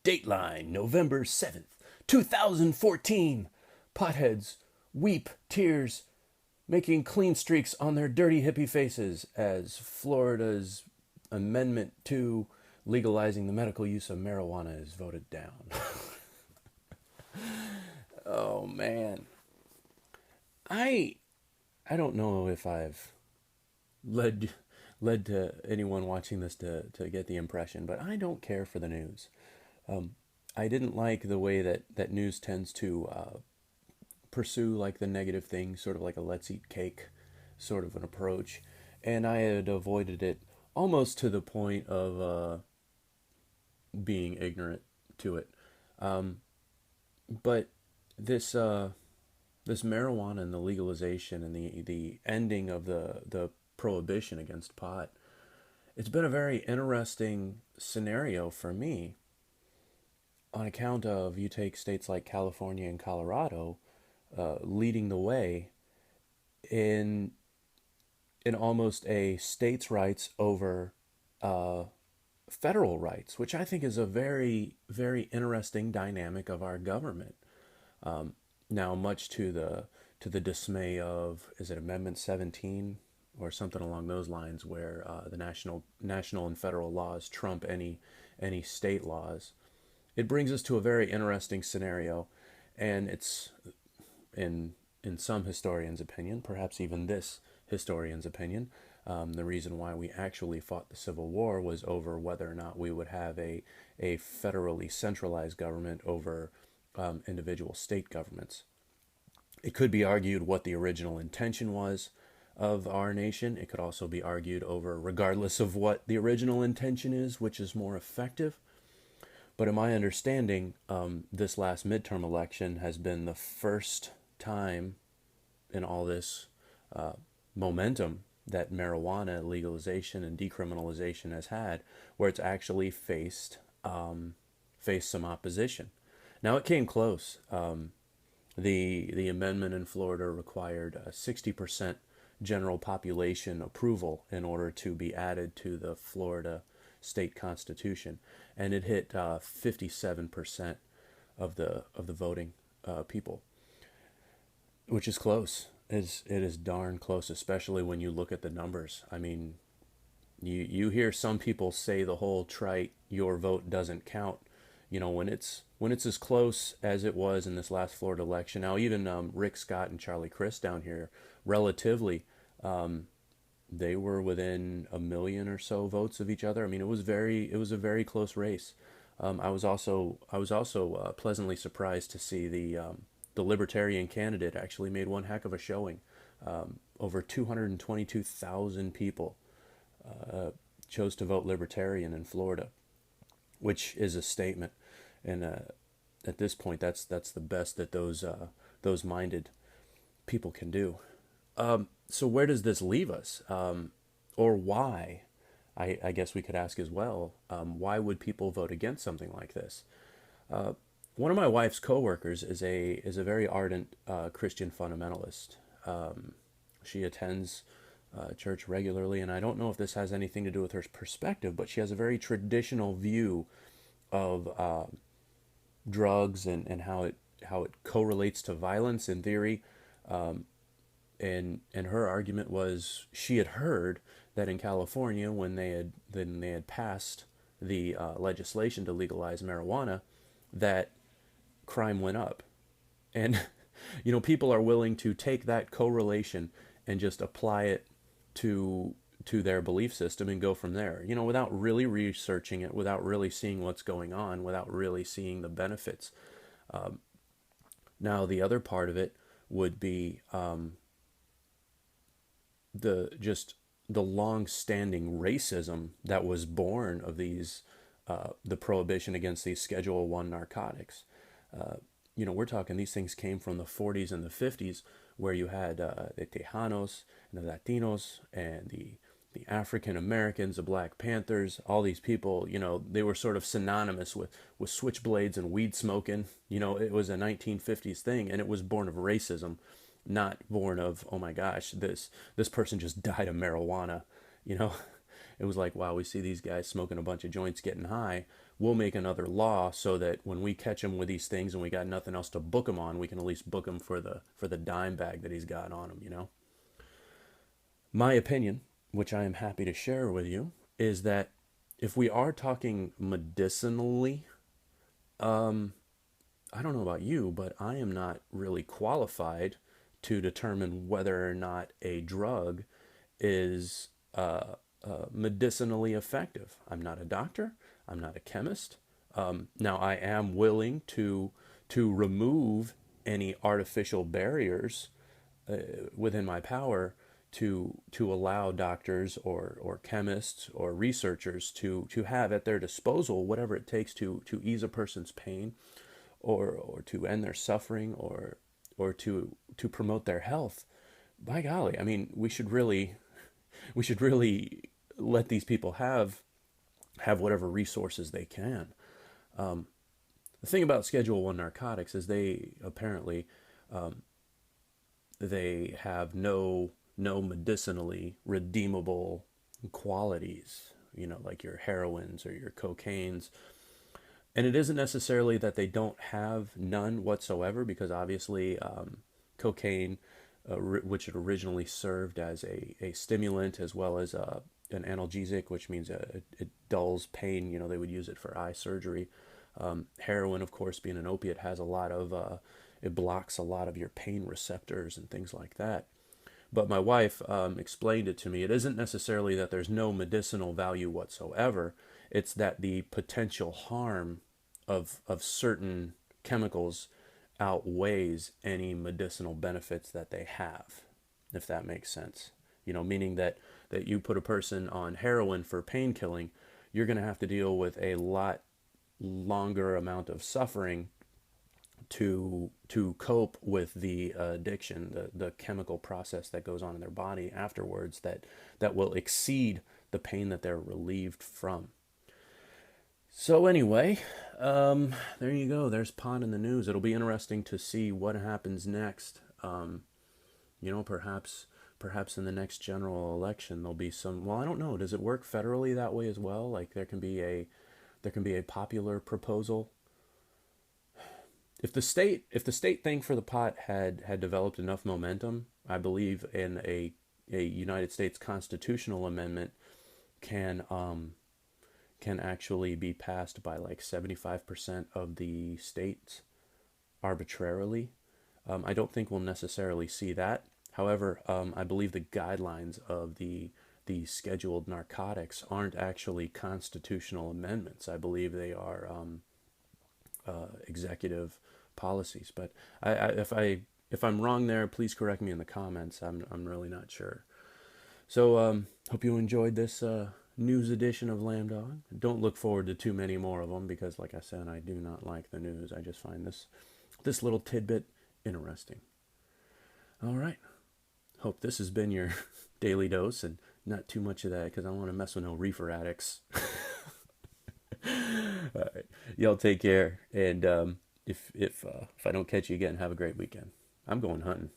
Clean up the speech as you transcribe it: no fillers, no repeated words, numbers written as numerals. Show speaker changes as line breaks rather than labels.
Dateline, November 7th, 2014. Potheads weep tears, making clean streaks on their dirty hippie faces as Florida's amendment to legalizing the medical use of marijuana is voted down. Oh man. I I don't know if I've led led to anyone watching this to get the impression, but I don't care for the news. I didn't like the way that news tends to pursue like the negative thing, sort of like a let's eat cake sort of an approach, and I had avoided it almost to the point of being ignorant to it. Um, but this this marijuana and the legalization and the ending of the prohibition against pot, it's been a very interesting scenario for me on account of you take states like California and Colorado leading the way in almost a states' rights over uh, federal rights, which I think is a very very interesting dynamic of our government. Now, much to the dismay of, is it Amendment 17 or something along those lines, where the national and federal laws trump any state laws. It brings us to a very interesting scenario, and it's in some historians' opinion, perhaps even this historian's opinion, the reason why we actually fought the Civil War was over whether or not we would have a federally centralized government over individual state governments. It could be argued what the original intention was of our nation. It could also be argued over, regardless of what the original intention is, which is more effective. But in my understanding, this last midterm election has been the first time in all this momentum that marijuana legalization and decriminalization has had, where it's actually faced some opposition. Now it came close. The amendment in Florida required 60% general population approval in order to be added to the Florida state constitution, and it hit 57% of the voting people, which is close. It is darn close, especially when you look at the numbers. I mean, you hear some people say the whole trite "your vote doesn't count." You know, when it's as close as it was in this last Florida election. Now, even Rick Scott and Charlie Crist down here, relatively, they were within a million or so votes of each other. I mean, it was a very close race. I was also pleasantly surprised to see the Libertarian candidate actually made one heck of a showing. Over 222,000 people chose to vote Libertarian in Florida, which is a statement. And at this point, that's the best that those minded people can do. So where does this leave us, or why? I guess we could ask as well. Why would people vote against something like this? One of my wife's coworkers is a very ardent Christian fundamentalist. She attends church regularly, and I don't know if this has anything to do with her perspective, but she has a very traditional view of drugs and how it correlates to violence in theory. And her argument was, she had heard that in California, when they had passed the legislation to legalize marijuana, that crime went up. And people are willing to take that correlation and just apply it to their belief system and go from there, without really researching it, without really seeing what's going on, without really seeing the benefits. Now, the other part of it would be the long-standing racism that was born of the prohibition against these Schedule I narcotics. We're talking, these things came from the 40s and the 50s, where you had the Tejanos and the Latinos and the African Americans, the Black Panthers, all these people, they were sort of synonymous with switchblades and weed smoking. It was a 1950s thing, and it was born of racism, not born of, oh my gosh, this person just died of marijuana. It was like, wow, we see these guys smoking a bunch of joints, getting high. we'll make another law so that when we catch him with these things and we got nothing else to book him on, we can at least book him for the dime bag that he's got on him, you know? My opinion, which I am happy to share with you, is that if we are talking medicinally, I don't know about you, but I am not really qualified to determine whether or not a drug is medicinally effective. I'm not a doctor. I'm not a chemist. Now, I am willing to remove any artificial barriers within my power to allow doctors or chemists or researchers to have at their disposal whatever it takes to ease a person's pain or to end their suffering or to promote their health. By golly, I mean we should really let these people have whatever resources they can. The thing about Schedule 1 narcotics is they apparently they have no medicinally redeemable qualities, you know, like your heroines or your cocaines. And it isn't necessarily that they don't have none whatsoever, because obviously cocaine, which it originally served as a stimulant as well as an analgesic, which means it dulls pain. You know, they would use it for eye surgery. Heroin, of course, being an opiate, has a lot of, it blocks a lot of your pain receptors and things like that. But my wife explained it to me. It isn't necessarily that there's no medicinal value whatsoever. It's that the potential harm of certain chemicals outweighs any medicinal benefits that they have, if that makes sense. You know, meaning that you put a person on heroin for pain killing, you're going to have to deal with a lot longer amount of suffering to cope with the addiction, the chemical process that goes on in their body afterwards that will exceed the pain that they're relieved from. So anyway, there you go. There's pot in the news. It'll be interesting to see what happens next. You know, perhaps in the next general election there'll be some. Well, I don't know. Does it work federally that way as well? Like there can be a popular proposal. If the state thing for the pot had developed enough momentum, I believe in a United States constitutional amendment can can actually be passed by like 75% of the states arbitrarily. I don't think we'll necessarily see that. However, I believe the guidelines of the scheduled narcotics aren't actually constitutional amendments. I believe they are executive policies. But if I'm wrong there, please correct me in the comments. I'm really not sure. So hope you enjoyed this news edition of Lambdog. Don't look forward to too many more of them because, like I said, I do not like the news. I just find this little tidbit interesting. All right. Hope this has been your daily dose and not too much of that because I don't want to mess with no reefer addicts. All right. Y'all take care. And if I don't catch you again, have a great weekend. I'm going hunting.